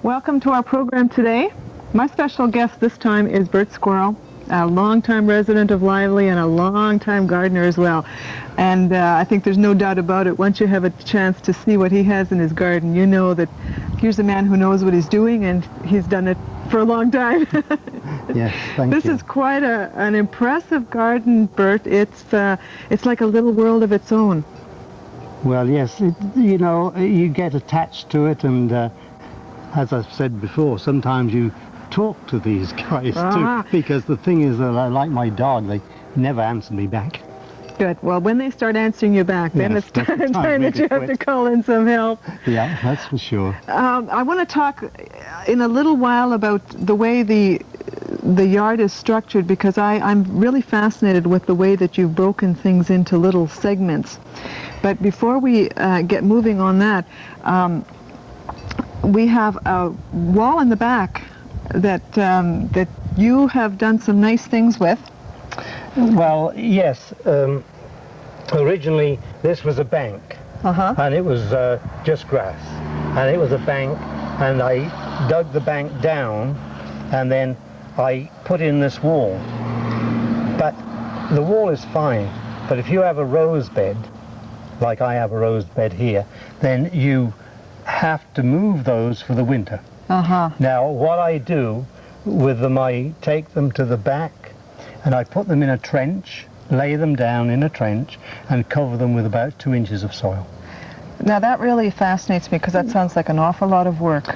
Welcome to our program today. My special guest this time is Bert Squirrel, a longtime resident of Lively and a longtime gardener as well. And I think there's no doubt about it. Once you have a chance to see what he has in his garden, you know that here's a man who knows what he's doing, and he's done it for a long time. Yes, thank you. This is quite an impressive garden, Bert. It's like a little world of its own. Well, yes, you know, you get attached to it, and as I've said before, sometimes you talk to these guys too, because the thing is that I like my dog, they never answer me back. Good. Well, when they start answering you back, then it's time that you have to call in some help. Yeah, that's for sure. I want to talk in a little while about the way the yard is structured, because I'm really fascinated with the way that you've broken things into little segments. But before we get moving on that, we have a wall in the back that you have done some nice things with. Well, yes. Originally, this was a bank, and it was just grass, and it was a bank, and I dug the bank down, and then I put in this wall. But the wall is fine, but if you have a rose bed, like I have a rose bed here, then you have to move those for the winter. Now, what I do with them, I take them to the back and I put them in a trench, lay them down in a trench, and cover them with about 2 inches of soil. Now that really fascinates me, because that sounds like an awful lot of work.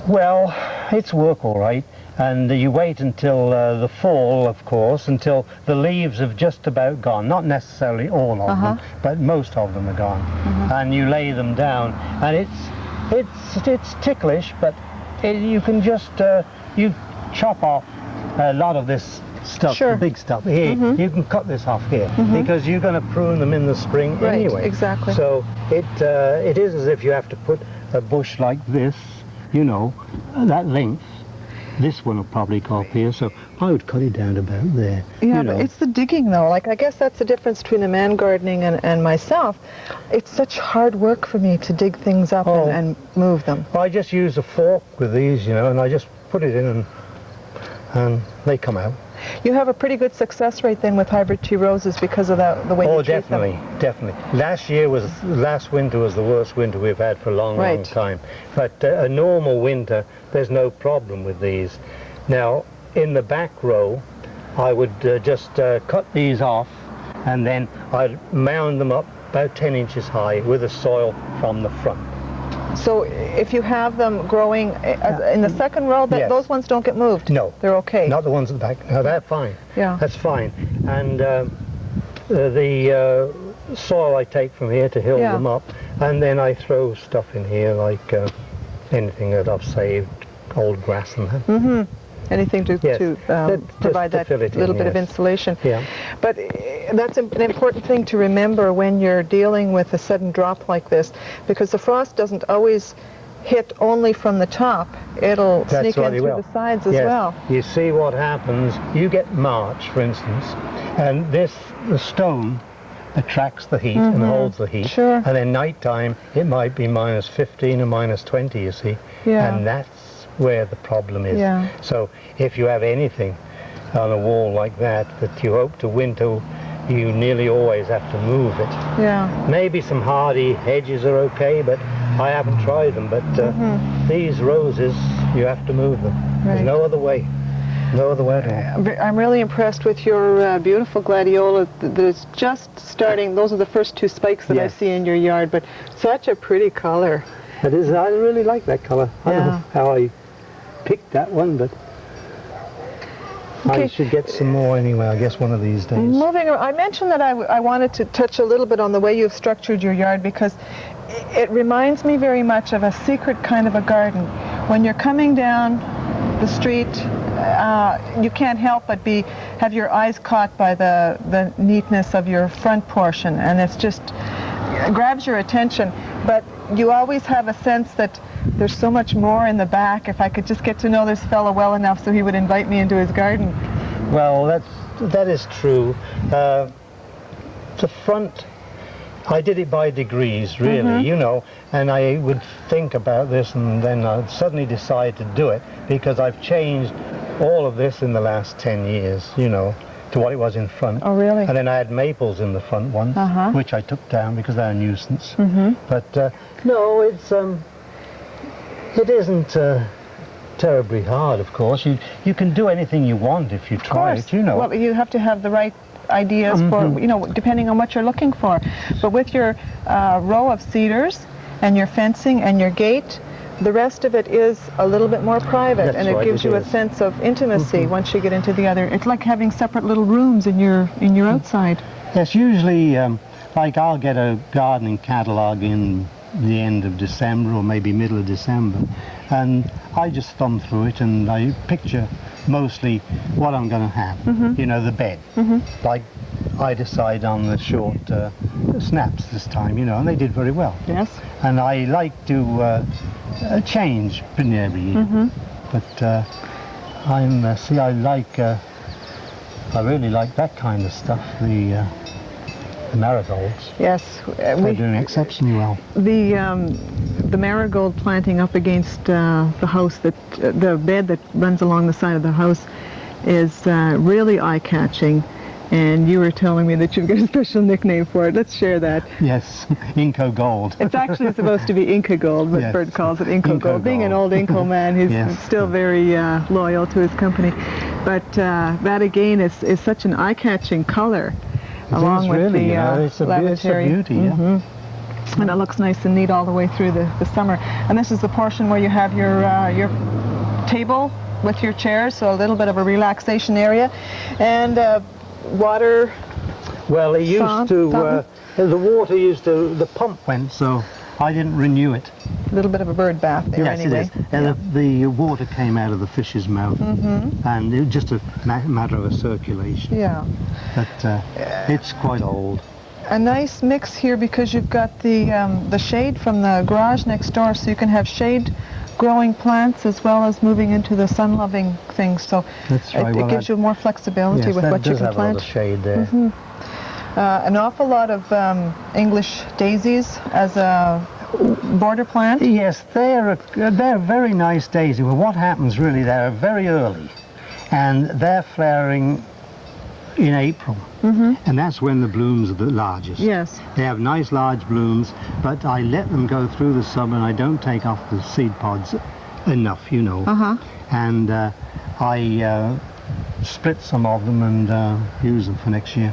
Well, it's work all right, and you wait until the fall, of course, until the leaves have just about gone. Not necessarily all of them, but most of them are gone. And you lay them down, and it's ticklish, but you can just you chop off a lot of this stuff, the big stuff here. You can cut this off here, because you're going to prune them in the spring anyway. Exactly. So it is as if you have to put a bush like this, you know, that length. This one will probably go up here, so I would cut it down about there. Yeah, you know. But it's the digging, though. Like, I guess that's the difference between a man gardening and myself. It's such hard work for me to dig things up and move them. I just use a fork with these, you know, and I just put it in and they come out. You have a pretty good success rate then with hybrid tea roses because of the way you treat them. Oh, definitely. Last winter was the worst winter we've had for a long time. But a normal winter, there's no problem with these. Now, in the back row, I would just cut these off, and then I'd mound them up about 10 inches high with the soil from the front. So if you have them growing in the second row, those ones don't get moved? No. They're okay? Not the ones at the back. No, they're fine. Yeah. That's fine. And the soil I take from here to hill them up, and then I throw stuff in here like anything that I've saved, old grass and that. Anything to provide that little bit of insulation. Yeah. But that's an important thing to remember when you're dealing with a sudden drop like this, because the frost doesn't always hit only from the top. It'll sneak in through the sides as well. You see what happens, you get March, for instance, and the stone attracts the heat and holds the heat. Sure. And then nighttime, it might be minus 15 or minus 20, you see. Yeah. And that's where the problem is. Yeah. So if you have anything on a wall like that you hope to winter, you nearly always have to move it. Yeah. Maybe some hardy hedges are okay, but I haven't tried them. But these roses, you have to move them. Right. There's no other way. No other way at all. I'm really impressed with your beautiful gladiola that is just starting. Those are the first 2 spikes that I see in your yard, but such a pretty color. It is. I really like that color. I don't know how I picked that one, but I should get some more anyway, I guess, one of these days. Moving on, I mentioned that I wanted to touch a little bit on the way you've structured your yard, because it reminds me very much of a secret kind of a garden. When you're coming down the street, you can't help but have your eyes caught by the neatness of your front portion, and it grabs your attention. But you always have a sense that there's so much more in the back. If I could just get to know this fellow well enough so he would invite me into his garden. Well, that is true. The front I did it by degrees, really, you know, and I would think about this and then I'd suddenly decide to do it because I've changed all of this in the last 10 years, you know, to what it was in front. Oh, really? And then I had maples in the front once, which I took down because they're a nuisance. But no, it isn't terribly hard, of course. You can do anything you want if you try it, you know. Well, you have to have the right ideas for, you know, depending on what you're looking for. But with your row of cedars and your fencing and your gate, the rest of it is a little bit more private, and it gives you a sense of intimacy once you get into the other. It's like having separate little rooms in your outside. Yes, usually, like I'll get a gardening catalogue in the end of December or maybe middle of December, and I just thumb through it and I picture mostly what I'm going to have, you know, the bed. Like I decide on the short snaps this time, you know, and they did very well. Yes. And I like to change pretty every year. But I really like that kind of stuff, the marigolds. Yes. They're doing exceptionally well. The marigold planting up against the house, the bed that runs along the side of the house is really eye-catching. And you were telling me that you've got a special nickname for it. Let's share that. Yes, Inco Gold. It's actually supposed to be Inca Gold, but Bert calls it Inco Gold. Being an old Inco man, he's still very loyal to his company. But that again is such an eye-catching color, along with really, the you know, it's a beauty. And it looks nice and neat all the way through the summer. And this is the portion where you have your table with your chairs, so a little bit of a relaxation area, and water. Well, it used to, the water the pump went, so I didn't renew it. A little bit of a bird bath there anyway. It is. And the water came out of the fish's mouth, and it was just a matter of a circulation. Yeah. But it's quite old. A nice mix here because you've got the shade from the garage next door, so you can have shade growing plants as well as moving into the sun-loving things. So that's right. It gives you more flexibility with what you can plant. Yes, that does have a lot of shade there. An awful lot of English daisies as a border plant. Yes, they're a very nice daisy. Well, what happens really, they're very early, and they're flowering in April, and that's when the blooms are the largest. Yes. They have nice large blooms, but I let them go through the summer and I don't take off the seed pods enough, you know. And I split some of them and use them for next year.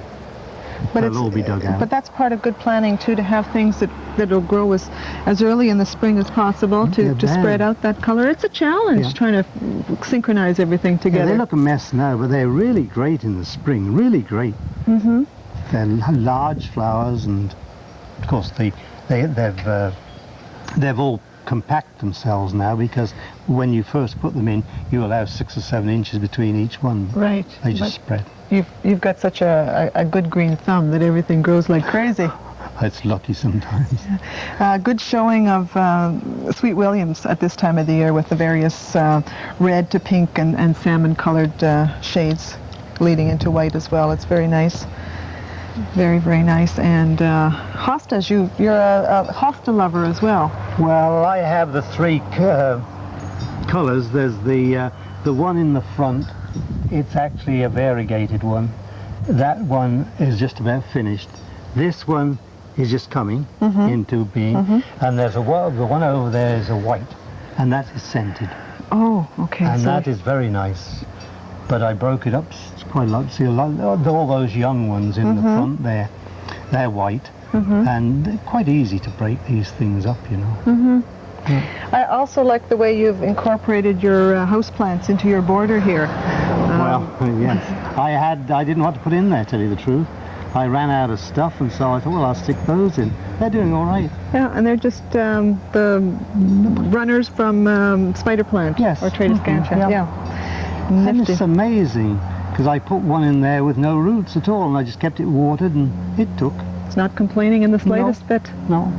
But they'll all be dug out. But that's part of good planning too, to have things that'll grow as early in the spring as possible to spread out that color. It's a challenge trying to synchronize everything together. Yeah, they look a mess now, but they're really great in the spring. Really great. They're large flowers, and of course they've all compact themselves now, because when you first put them in, you allow 6 or 7 inches between each one. Right. They just spread. You've got such a good green thumb that everything grows like crazy. It's lucky sometimes. Good showing of Sweet Williams at this time of the year with the various red to pink and salmon colored shades leading into white as well. It's very nice. Very, very nice. And hostas, you're a hosta lover as well. Well, I have the 3 colors. There's the one in the front. It's actually a variegated one. That one is just about finished. This one is just coming into being. And there's the one over there is a white, and that is scented. Oh, okay. And that is very nice. But I broke it up. It's quite a lot. See, all those young ones in the front there, they're white, and quite easy to break these things up, you know. I also like the way you've incorporated your houseplants into your border here. Well, yes. I didn't want to put in there, tell you the truth. I ran out of stuff, and so I thought, well, I'll stick those in. They're doing all right. Yeah, and they're just the runners from Spider Plant. Yes. Or Trader Scantia. Yeah. And it's amazing, because I put one in there with no roots at all, and I just kept it watered, and it took. It's not complaining in the slightest bit. No.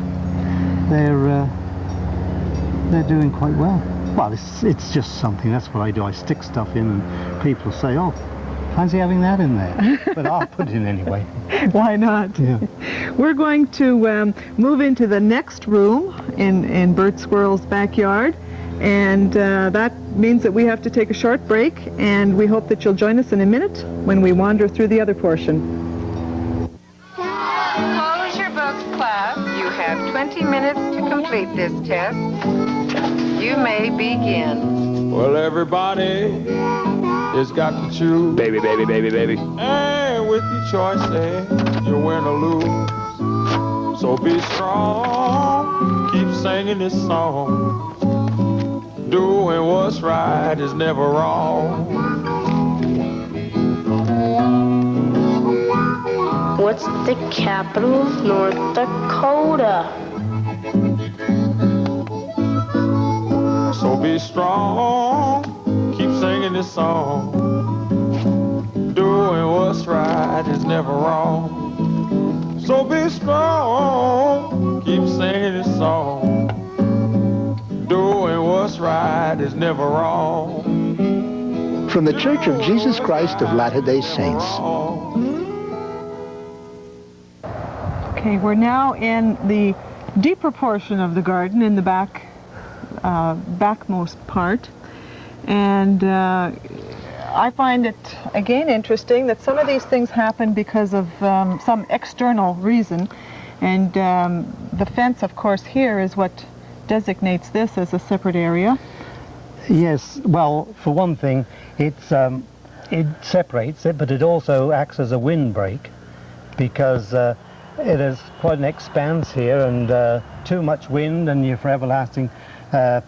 They're doing quite well. Well, it's just something. That's what I do. I stick stuff in, and people say, oh, Fancy having that in there, but I'll put it in anyway. Why not? Yeah. We're going to move into the next room in Bert Squirrel's backyard, and that means that we have to take a short break, and we hope that you'll join us in a minute when we wander through the other portion. Close your books, class. You have 20 minutes to complete this test. You may begin. Well, everybody has got to choose. Baby, baby, baby, baby. And with your choices, you win or lose. So be strong, keep singing this song. Doing what's right is never wrong. What's the capital of North Dakota? So be strong, keep singing this song. Doing what's right is never wrong. So be strong, keep singing this song. Doing what's right is never wrong. From the Church of Jesus Christ of Latter-day Saints. Okay, we're now in the deeper portion of the garden, in the backmost part, and I find it again interesting that some of these things happen because of some external reason, and the fence, of course, here is what designates this as a separate area. Yes, well, for one thing, it separates it, but it also acts as a windbreak, because it has quite an expanse here, and too much wind and you're for everlasting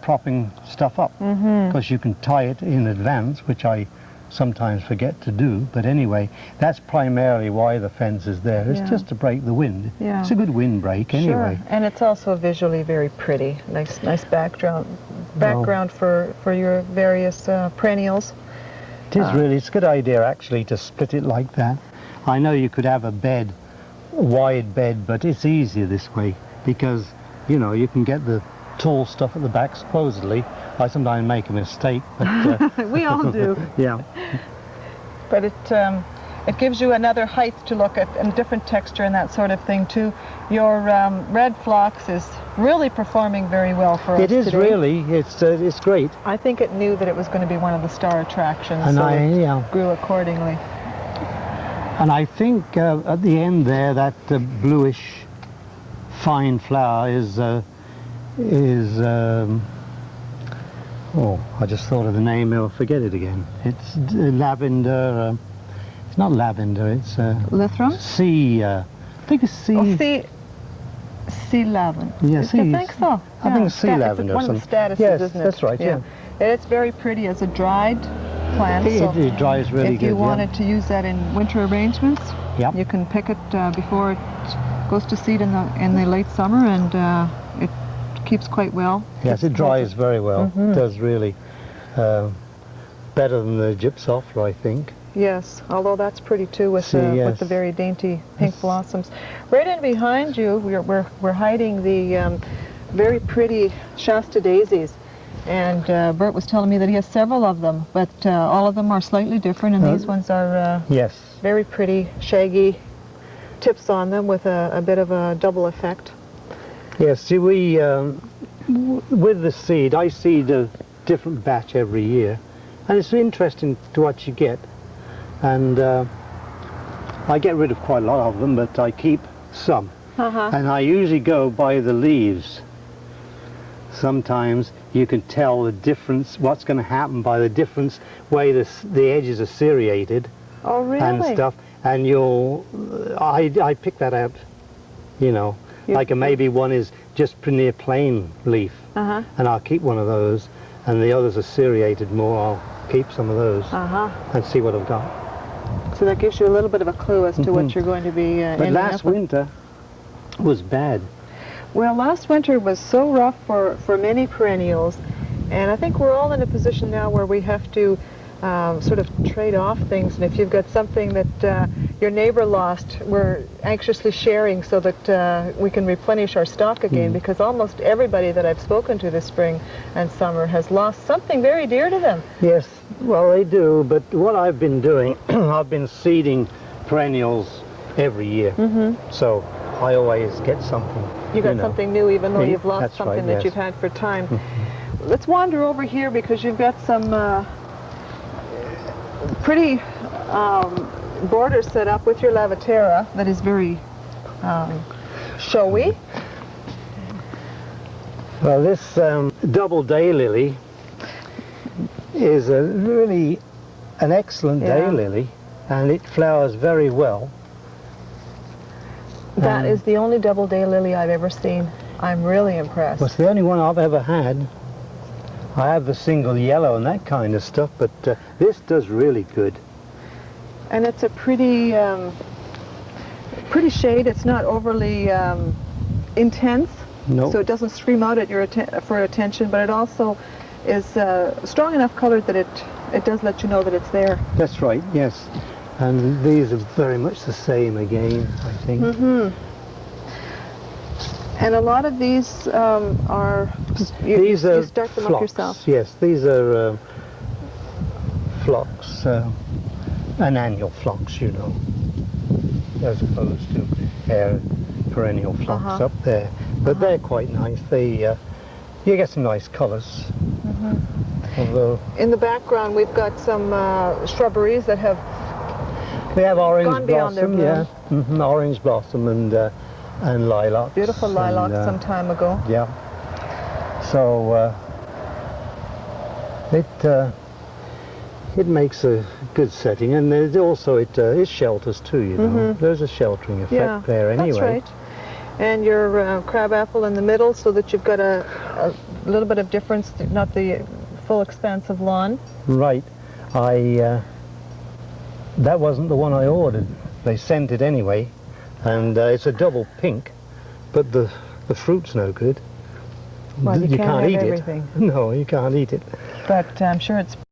propping stuff up, because you can tie it in advance, which I sometimes forget to do, but anyway, that's primarily why the fence is there. It's just to break the wind. Yeah. It's a good windbreak anyway. Sure, and it's also visually very pretty. Nice background for your various perennials. It is really, it's a good idea actually to split it like that. I know you could have a bed, wide bed, but it's easier this way because, you know, you can get the tall stuff at the back supposedly. I sometimes make a mistake, but we all do. Yeah. But it gives you another height to look at, and different texture and that sort of thing too. Your red phlox is really performing very well for us It is today. really. It's great. I think it knew that it was going to be one of the star attractions, And so yeah. it grew accordingly. And I think at the end there, that bluish fine flower is oh, I just thought of the name, I'll forget it again. It's lavender, it's not lavender, it's Lithrums? I think it's sea. Oh, sea lavender. Yeah, I think so. I think it's sea lavender. It's one of the statuses, yes, isn't it? that's right, yeah. It's very pretty as a dried plant. It dries really if good. you wanted to use that in winter arrangements, Yep. you can pick it before it goes to seed in the late summer, and it keeps quite well. Yes, it dries very well. It does really. Better than the gypsophila, I think. Yes, although that's pretty too with the very dainty pink blossoms. Right in behind you, we're hiding the very pretty Shasta daisies, and Bert was telling me that he has several of them, but all of them are slightly different, and these ones are yes, very pretty, shaggy tips on them with a bit of a double effect. Yes, see, we with the seed, I seed a different batch every year, and it's interesting to what you get. And I get rid of quite a lot of them, but I keep some. And I usually go by the leaves. Sometimes you can tell the difference, what's going to happen by the difference way the edges are serrated. Oh, really? And stuff. And I pick that out, you know. Like maybe one is just near plain leaf, and I'll keep one of those, and the others are serrated more. I'll keep some of those and see what I've got. So that gives you a little bit of a clue as to what you're going to be But last winter was bad. Well, last winter was so rough for many perennials, and I think we're all in a position now where we have to sort of trade off things, and if you've got something that your neighbor lost, we're anxiously sharing so that we can replenish our stock again, because almost everybody that I've spoken to this spring and summer has lost something very dear to them. Yes, well, they do, but what I've been doing, I've been seeding perennials every year, so I always get something. You got something new, even though you've lost That's something right, that yes. you've had for time. Let's wander over here, because you've got some pretty borders set up with your Lavatera that is very showy. Well, this double daylily is really an excellent daylily, and it flowers very well. That is the only double daylily I've ever seen. I'm really impressed. Well, it's the only one I've ever had. I have the single yellow and that kind of stuff, but this does really good. And it's a pretty, pretty shade. It's not overly intense, so it doesn't scream out at your for attention. But it also is strong enough colored that it does let you know that it's there. That's right. Yes, and these are very much the same again, I think. And a lot of these are you start them up yourself. Yes, these are phlox. An annual phlox, you know, as opposed to perennial phlox up there. But they're quite nice. They, you get some nice colours. Although in the background, we've got some shrubberies that have orange beyond their blossom, bloom. orange blossom and lilacs. Beautiful lilacs some time ago. Yeah. So it makes a good setting, and there's also it shelters too, you know. There's a sheltering effect there anyway. That's right. And your crabapple in the middle, so that you've got a little bit of difference, not the full expanse of lawn. Right. That wasn't the one I ordered. They sent it anyway, and it's a double pink, but the fruit's no good. Well, you can't eat everything. it. No, you can't eat it. But I'm sure it's